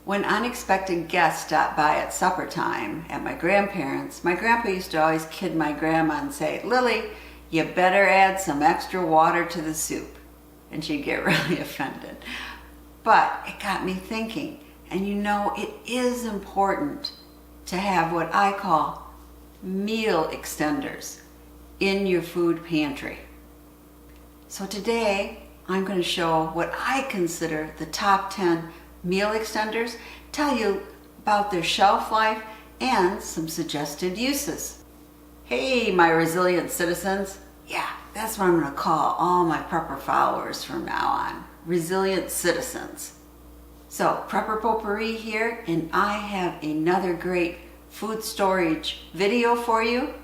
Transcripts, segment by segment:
When unexpected guests stopped by at supper time at my grandparents', my grandpa used to always kid my grandma and say, "Lily, you better add some extra water to the soup." And she'd get really offended. But it got me thinking, and it is important to have what I call meal extenders in your food pantry. So today, I'm going to show what I consider the top 10 meal extenders, tell you about their shelf life and some suggested uses. Hey, my resilient citizens. Yeah, that's what I'm going to call all my prepper followers from now on. Resilient citizens. So, Prepper Potpourri here, and I have another great food storage video for you.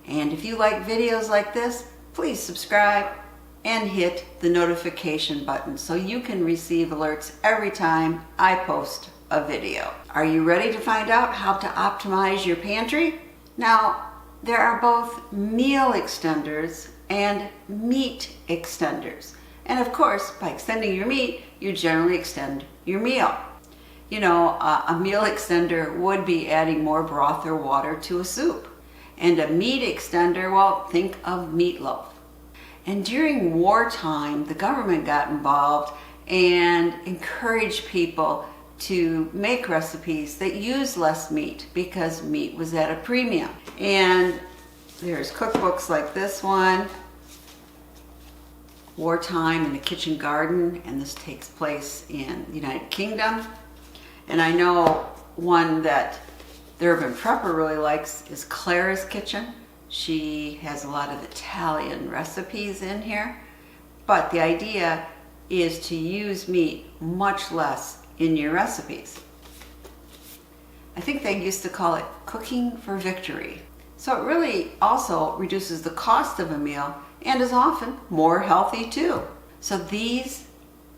And if you like videos like this, please subscribe and hit the notification button so you can receive alerts every time I post a video. Are you ready to find out how to optimize your pantry? Now, there are both meal extenders and meat extenders. And of course, by extending your meat, you generally extend your meal. A meal extender would be adding more broth or water to a soup. And a meat extender, well, think of meatloaf. And during wartime, the government got involved and encouraged people to make recipes that use less meat because meat was at a premium. And there's cookbooks like this one, Wartime in the Kitchen Garden, and this takes place in the United Kingdom. And I know one that the Urban Prepper really likes is Clara's Kitchen. She has a lot of Italian recipes in here, but the idea is to use meat much less in your recipes. I think they used to call it cooking for victory. So it really also reduces the cost of a meal and is often more healthy too. So these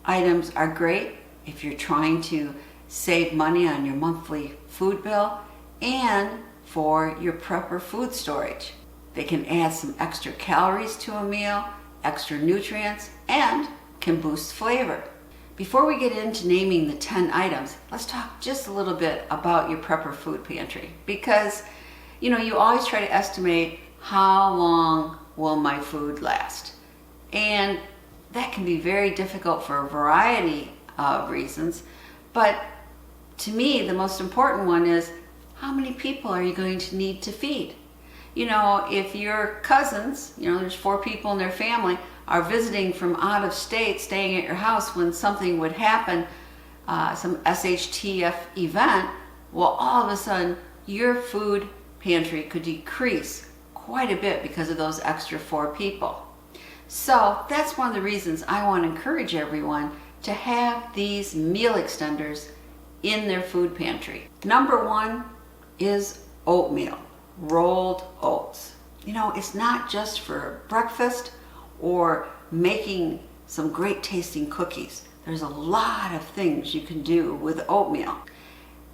items are great if you're trying to save money on your monthly food bill and for your prepper food storage. They can add some extra calories to a meal, extra nutrients, and can boost flavor. Before we get into naming the 10 items, let's talk just a little bit about your prepper food pantry. Because, you always try to estimate how long will my food last. And that can be very difficult for a variety of reasons. But to me, the most important one is, how many people are you going to need to feed? If your cousins, there's 4 people in their family, are visiting from out of state, staying at your house when something would happen, some SHTF event, well, all of a sudden, your food pantry could decrease quite a bit because of those extra 4 people. So that's one of the reasons I want to encourage everyone to have these meal extenders in their food pantry. Number 1 is oatmeal. Rolled oats. It's not just for breakfast or making some great tasting cookies. There's a lot of things you can do with oatmeal.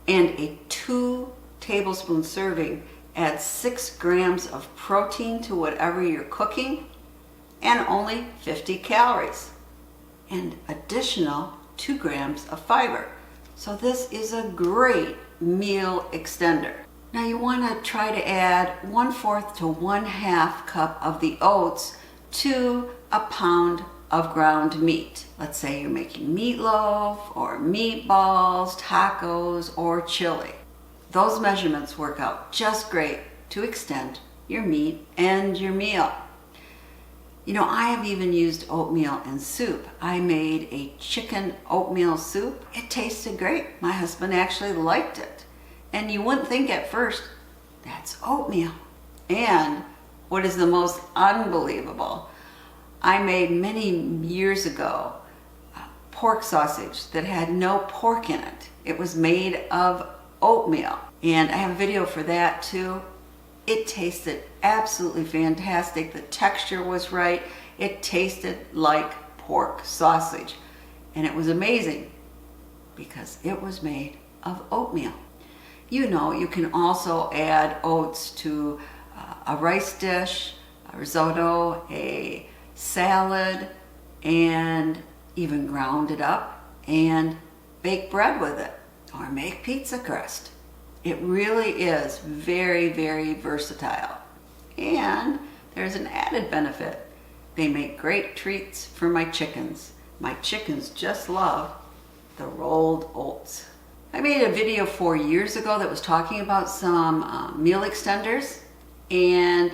And a 2 tablespoon serving adds 6 grams of protein to whatever you're cooking and only 50 calories. And additional 2 grams of fiber. So this is a great meal extender. Now you want to try to add 1/4 to 1/2 cup of the oats to a pound of ground meat. Let's say you're making meatloaf or meatballs, tacos, or chili. Those measurements work out just great to extend your meat and your meal. I have even used oatmeal in soup. I made a chicken oatmeal soup. It tasted great. My husband actually liked it. And you wouldn't think at first, that's oatmeal. And what is the most unbelievable, I made many years ago pork sausage that had no pork in it. It was made of oatmeal. And I have a video for that too. It tasted absolutely fantastic. The texture was right. It tasted like pork sausage. And it was amazing because it was made of oatmeal. You can also add oats to a rice dish, a risotto, a salad, and even ground it up and bake bread with it. or make pizza crust. It really is very, very versatile. And there's an added benefit. They make great treats for my chickens. My chickens just love the rolled oats. I made a video 4 years ago that was talking about some meal extenders, and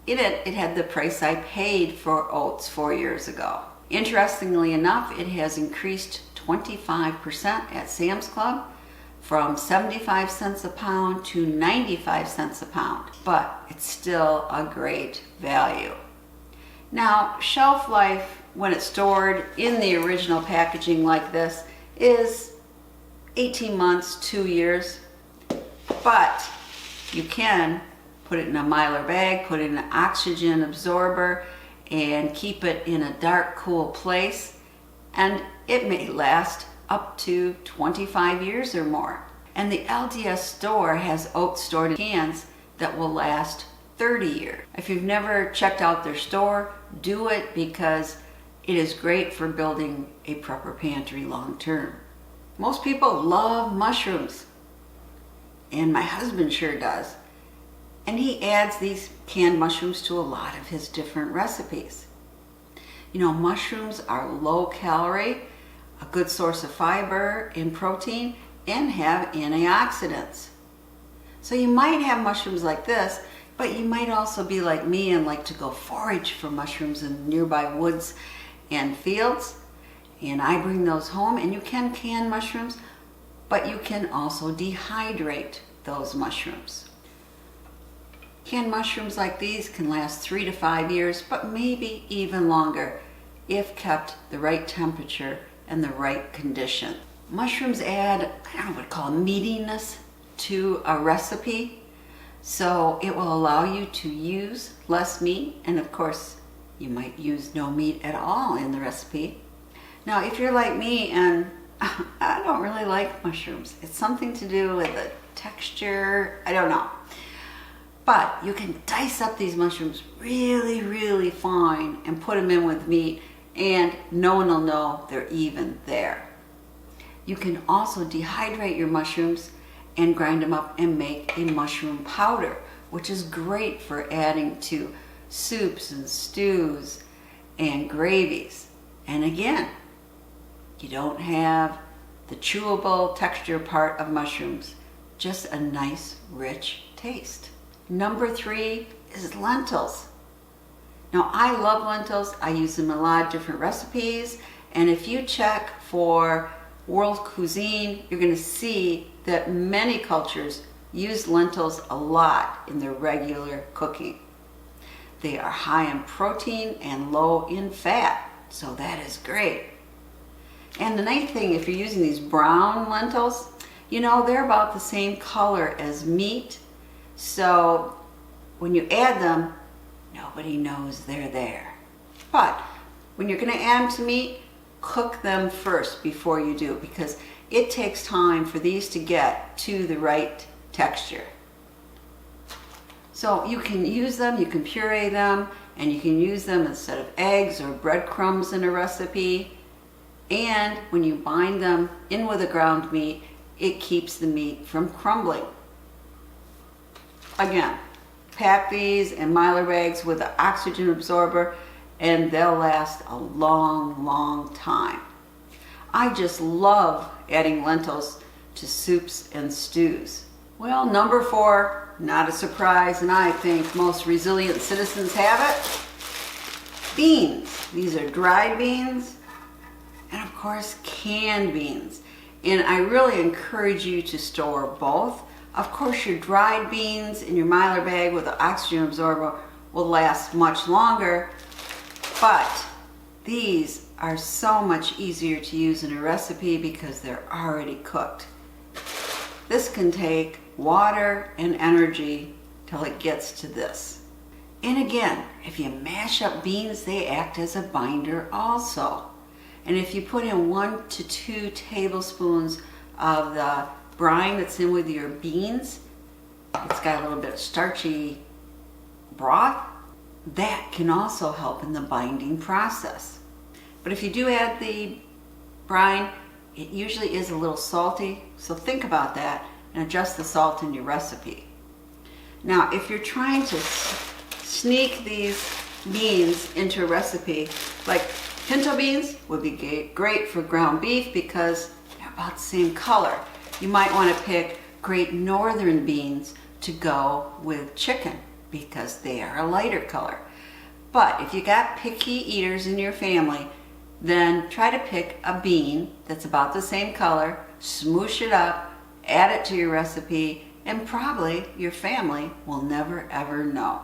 it had the price I paid for oats 4 years ago. Interestingly enough, it has increased 25% at Sam's Club, from 75 cents a pound to 95 cents a pound, but it's still a great value. Now, shelf life when it's stored in the original packaging like this is 18 months, 2 years, but you can put it in a Mylar bag, put it in an oxygen absorber, and keep it in a dark, cool place, and it may last up to 25 years or more. And the LDS store has oats stored in cans that will last 30 years. If you've never checked out their store, do it, because it is great for building a prepper pantry long term. Most people love mushrooms, and my husband sure does. And he adds these canned mushrooms to a lot of his different recipes. You know, mushrooms are low calorie, a good source of fiber and protein, and have antioxidants. So you might have mushrooms like this, but you might also be like me and like to go forage for mushrooms in nearby woods and fields. And I bring those home, and you can can mushrooms, but you can also dehydrate those mushrooms. Canned mushrooms like these can last 3 to 5 years, but maybe even longer if kept the right temperature and the right condition. Mushrooms add, I don't know what to call it, meatiness to a recipe, so it will allow you to use less meat, and of course you might use no meat at all in the recipe. Now, if you're like me and I don't really like mushrooms, it's something to do with the texture, I don't know. But you can dice up these mushrooms really, really fine and put them in with meat, and no one will know they're even there. You can also dehydrate your mushrooms and grind them up and make a mushroom powder, which is great for adding to soups and stews and gravies. And again, you don't have the chewable texture part of mushrooms, just a nice, rich taste. Number 3 is lentils. Now, I love lentils. I use them in a lot of different recipes, and if you check for world cuisine, you're going to see that many cultures use lentils a lot in their regular cooking. They are high in protein and low in fat, so that is great. And the nice thing, if you're using these brown lentils, you know, they're about the same color as meat, so when you add them, nobody knows they're there. But when you're going to add them to meat, cook them first before you do, because it takes time for these to get to the right texture. So you can use them, you can puree them, and you can use them instead of eggs or breadcrumbs in a recipe. And when you bind them in with a ground meat, it keeps the meat from crumbling. Again, pack these in Mylar bags with an oxygen absorber, and they'll last a long, long time. I just love adding lentils to soups and stews. Well, number 4, not a surprise, and I think most resilient citizens have it. Beans. These are dried beans, and of course canned beans. And I really encourage you to store both. Of course, your dried beans in your Mylar bag with an oxygen absorber will last much longer, but these are so much easier to use in a recipe because they're already cooked. This can take water and energy till it gets to this. And again, if you mash up beans, they act as a binder also. And if you put in 1 to 2 tablespoons of the brine that's in with your beans, it's got a little bit of starchy broth, that can also help in the binding process. But if you do add the brine, it usually is a little salty, so think about that and adjust the salt in your recipe. Now, if you're trying to sneak these beans into a recipe, like pinto beans would be great for ground beef because they're about the same color. You might want to pick Great Northern beans to go with chicken because they are a lighter color. But if you got picky eaters in your family, then try to pick a bean that's about the same color, smoosh it up, add it to your recipe, and probably your family will never ever know.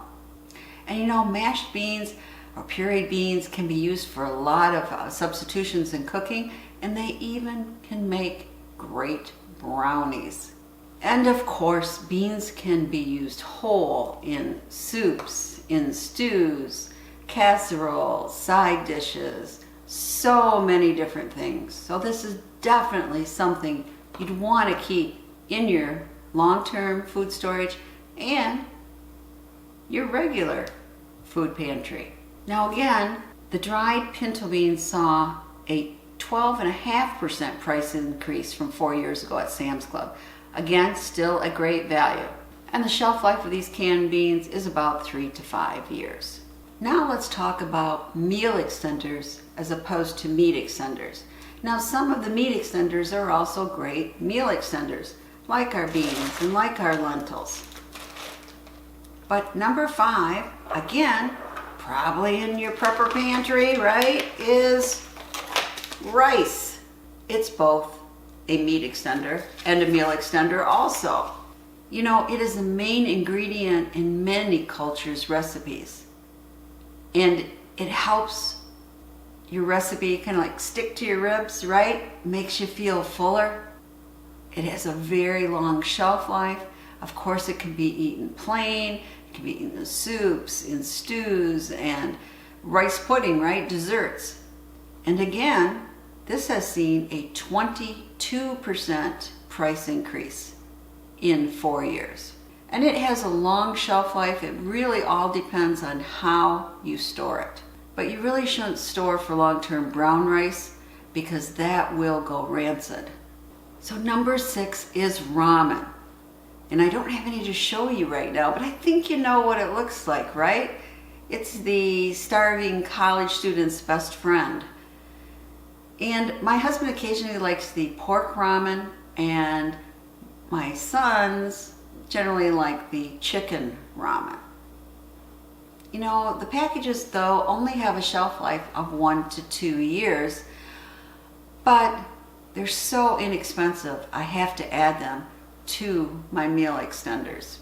And you know, mashed beans or pureed beans can be used for a lot of substitutions in cooking, and they even can make great brownies. And of course, beans can be used whole in soups, in stews, casseroles, side dishes, so many different things. So this is definitely something you'd want to keep in your long-term food storage and your regular food pantry. Now again, the dried pinto beans saw a 12.5% price increase from 4 years ago at Sam's Club. Again, still a great value. And the shelf life of these canned beans is about 3 to 5 years. Now let's talk about meal extenders as opposed to meat extenders. Now some of the meat extenders are also great meal extenders, like our beans and like our lentils. But number 5, again, probably in your prepper pantry, right, is rice. It's both a meat extender and a meal extender also. You know, it is a main ingredient in many cultures' recipes. And it helps your recipe kind of like stick to your ribs, right? Makes you feel fuller. It has a very long shelf life. Of course, it can be eaten plain. It can be eaten in soups, in stews, and rice pudding, right? Desserts. And again, this has seen a 22% price increase in 4 years. And it has a long shelf life. It really all depends on how you store it. But you really shouldn't store for long-term brown rice because that will go rancid. So number 6 is ramen. And I don't have any to show you right now, but I think you know what it looks like, right? It's the starving college student's best friend. And my husband occasionally likes the pork ramen, and my sons generally like the chicken ramen. You know, the packages though only have a shelf life of 1 to 2 years, but they're so inexpensive, I have to add them to my meal extenders.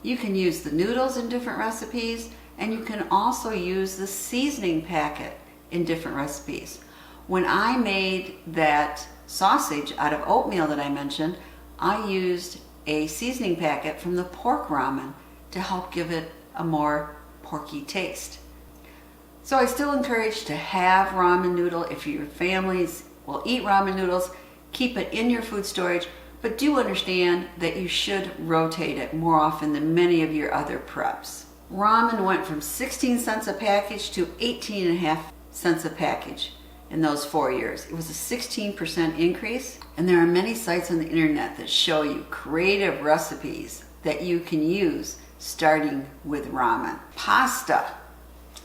You can use the noodles in different recipes, and you can also use the seasoning packet in different recipes. When I made that sausage out of oatmeal that I mentioned, I used a seasoning packet from the pork ramen to help give it a more porky taste. So I still encourage to have ramen noodle. If your families will eat ramen noodles, keep it in your food storage, but do understand that you should rotate it more often than many of your other preps. Ramen went from 16 cents a package to 18.5 cents a package in those 4 years. It was a 16% increase, and there are many sites on the internet that show you creative recipes that you can use starting with ramen. Pasta.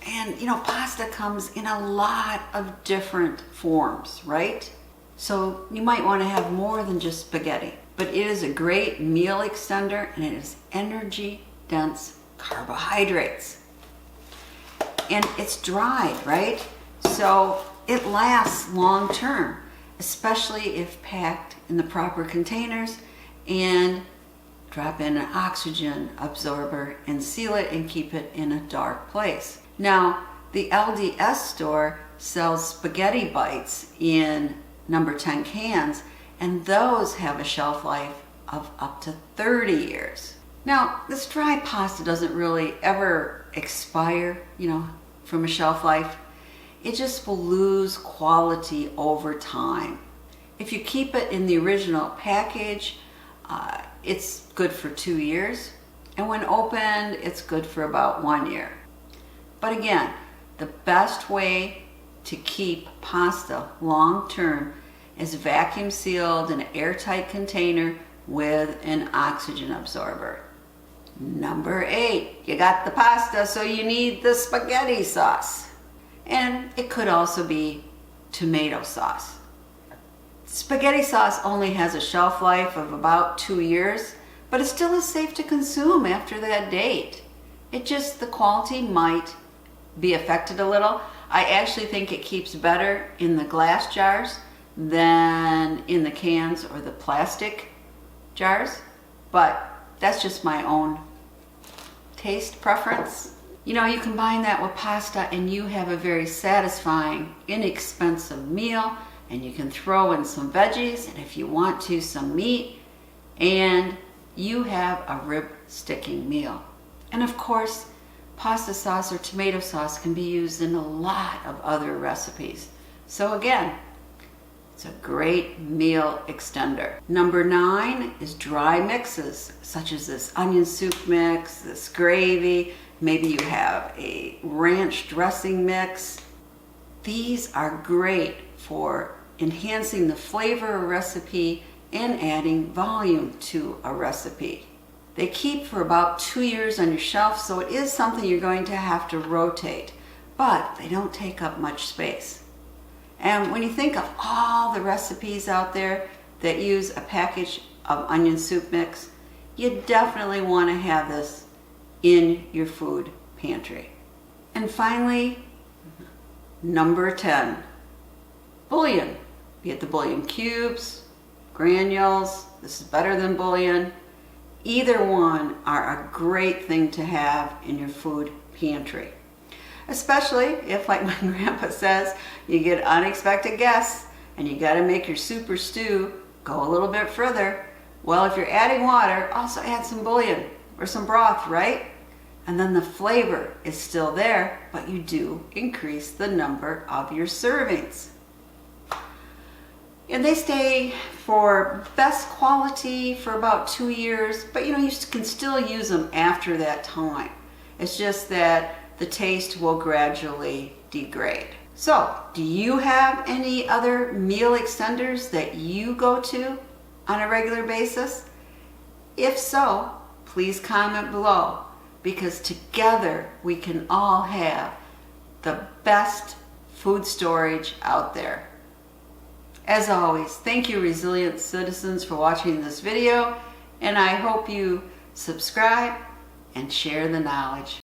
And you know, pasta comes in a lot of different forms, right? So you might want to have more than just spaghetti. But it is a great meal extender, and it is energy-dense carbohydrates. And it's dried, right? So it lasts long term, especially if packed in the proper containers, and drop in an oxygen absorber and seal it and keep it in a dark place. Now, the LDS store sells spaghetti bites in number 10 cans, and those have a shelf life of up to 30 years. Now, this dry pasta doesn't really ever expire, you know, from a shelf life. It just will lose quality over time. If you keep it in the original package, it's good for 2 years, and when opened, it's good for about 1 year. But again, the best way to keep pasta long term is vacuum sealed in an airtight container with an oxygen absorber. Number 8, you got the pasta, so you need the spaghetti sauce. And it could also be tomato sauce. Spaghetti sauce only has a shelf life of about 2 years, but it still is safe to consume after that date. The quality might be affected a little. I actually think it keeps better in the glass jars than in the cans or the plastic jars, but that's just my own taste preference. You know, you combine that with pasta and you have a very satisfying, inexpensive meal, and you can throw in some veggies, and if you want to, some meat, and you have a rib sticking meal. And of course, pasta sauce or tomato sauce can be used in a lot of other recipes. So again, it's a great meal extender. Number 9 is dry mixes, such as this onion soup mix, this gravy, maybe you have a ranch dressing mix. These are great for enhancing the flavor of a recipe and adding volume to a recipe. They keep for about 2 years on your shelf, so it is something you're going to have to rotate, but they don't take up much space. And when you think of all the recipes out there that use a package of onion soup mix, you definitely want to have this in your food pantry. And finally, number 10, bouillon. Be it the bouillon cubes, granules, this is better than bouillon. Either one are a great thing to have in your food pantry. Especially if, like my grandpa says, you get unexpected guests and you got to make your soup or stew go a little bit further. Well, if you're adding water, also add some bouillon or some broth, right? And then the flavor is still there, but you do increase the number of your servings. And they stay for best quality for about 2 years, but you know, you can still use them after that time. It's just that the taste will gradually degrade. So, do you have any other meal extenders that you go to on a regular basis? If so, please comment below, because together we can all have the best food storage out there. As always, thank you, resilient citizens, for watching this video, and I hope you subscribe and share the knowledge.